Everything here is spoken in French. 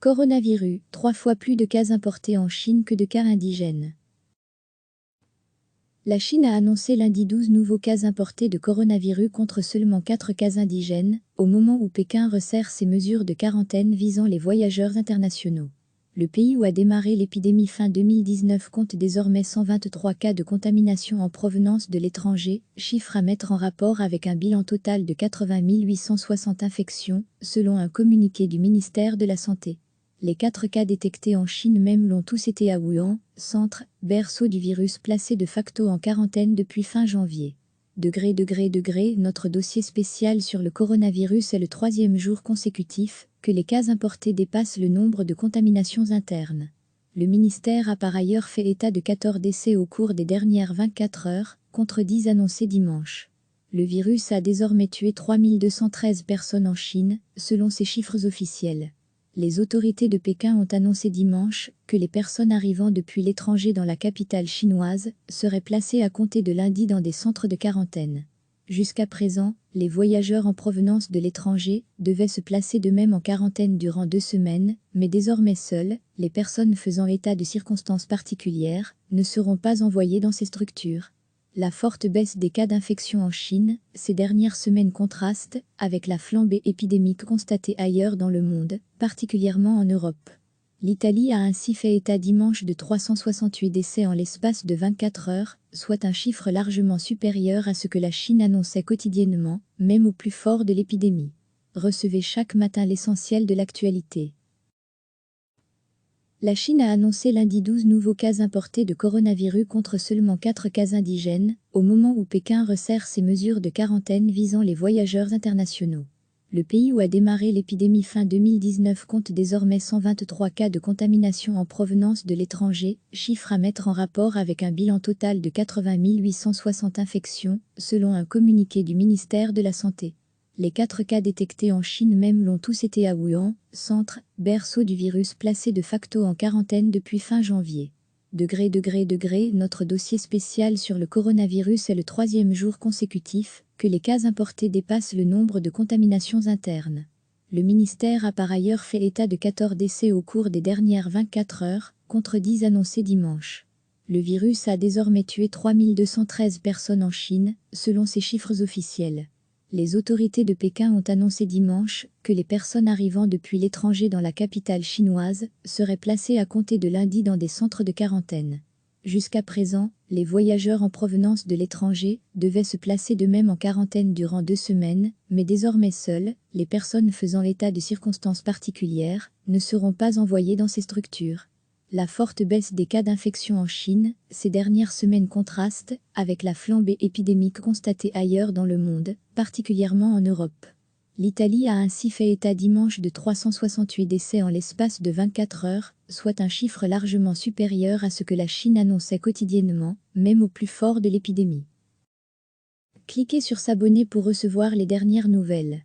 Coronavirus, 3 fois plus de cas importés en Chine que de cas indigènes. La Chine a annoncé lundi 12 nouveaux cas importés de coronavirus contre seulement 4 cas indigènes, au moment où Pékin resserre ses mesures de quarantaine visant les voyageurs internationaux. Le pays où a démarré l'épidémie fin 2019 compte désormais 123 cas de contamination en provenance de l'étranger, chiffre à mettre en rapport avec un bilan total de 80 860 infections, selon un communiqué du ministère de la Santé. Les 4 cas détectés en Chine même l'ont tous été à Wuhan, centre, berceau du virus placé de facto en quarantaine depuis fin janvier. Notre dossier spécial sur le coronavirus est le 3e jour consécutif que les cas importés dépassent le nombre de contaminations internes. Le ministère a par ailleurs fait état de 14 décès au cours des dernières 24 heures, contre 10 annoncés dimanche. Le virus a désormais tué 3213 personnes en Chine, selon ces chiffres officiels. Les autorités de Pékin ont annoncé dimanche que les personnes arrivant depuis l'étranger dans la capitale chinoise seraient placées à compter de lundi dans des centres de quarantaine. Jusqu'à présent, les voyageurs en provenance de l'étranger devaient se placer de même en quarantaine durant 2 semaines, mais désormais seules, les personnes faisant état de circonstances particulières ne seront pas envoyées dans ces structures. La forte baisse des cas d'infection en Chine ces dernières semaines contraste avec la flambée épidémique constatée ailleurs dans le monde, particulièrement en Europe. L'Italie a ainsi fait état dimanche de 368 décès en l'espace de 24 heures, soit un chiffre largement supérieur à ce que la Chine annonçait quotidiennement, même au plus fort de l'épidémie. Recevez chaque matin l'essentiel de l'actualité. La Chine a annoncé lundi 12 nouveaux cas importés de coronavirus contre seulement 4 cas indigènes, au moment où Pékin resserre ses mesures de quarantaine visant les voyageurs internationaux. Le pays où a démarré l'épidémie fin 2019 compte désormais 123 cas de contamination en provenance de l'étranger, chiffre à mettre en rapport avec un bilan total de 80 860 infections, selon un communiqué du ministère de la Santé. Les 4 cas détectés en Chine même l'ont tous été à Wuhan, centre, berceau du virus placé de facto en quarantaine depuis fin janvier. Notre dossier spécial sur le coronavirus est le 3e jour consécutif que les cas importés dépassent le nombre de contaminations internes. Le ministère a par ailleurs fait état de 14 décès au cours des dernières 24 heures, contre 10 annoncés dimanche. Le virus a désormais tué 3213 personnes en Chine, selon ces chiffres officiels. Les autorités de Pékin ont annoncé dimanche que les personnes arrivant depuis l'étranger dans la capitale chinoise seraient placées à compter de lundi dans des centres de quarantaine. Jusqu'à présent, les voyageurs en provenance de l'étranger devaient se placer de même en quarantaine durant 2 semaines, mais désormais seules, les personnes faisant état de circonstances particulières ne seront pas envoyées dans ces structures. La forte baisse des cas d'infection en Chine ces dernières semaines contraste avec la flambée épidémique constatée ailleurs dans le monde, particulièrement en Europe. L'Italie a ainsi fait état dimanche de 368 décès en l'espace de 24 heures, soit un chiffre largement supérieur à ce que la Chine annonçait quotidiennement, même au plus fort de l'épidémie. Cliquez sur s'abonner pour recevoir les dernières nouvelles.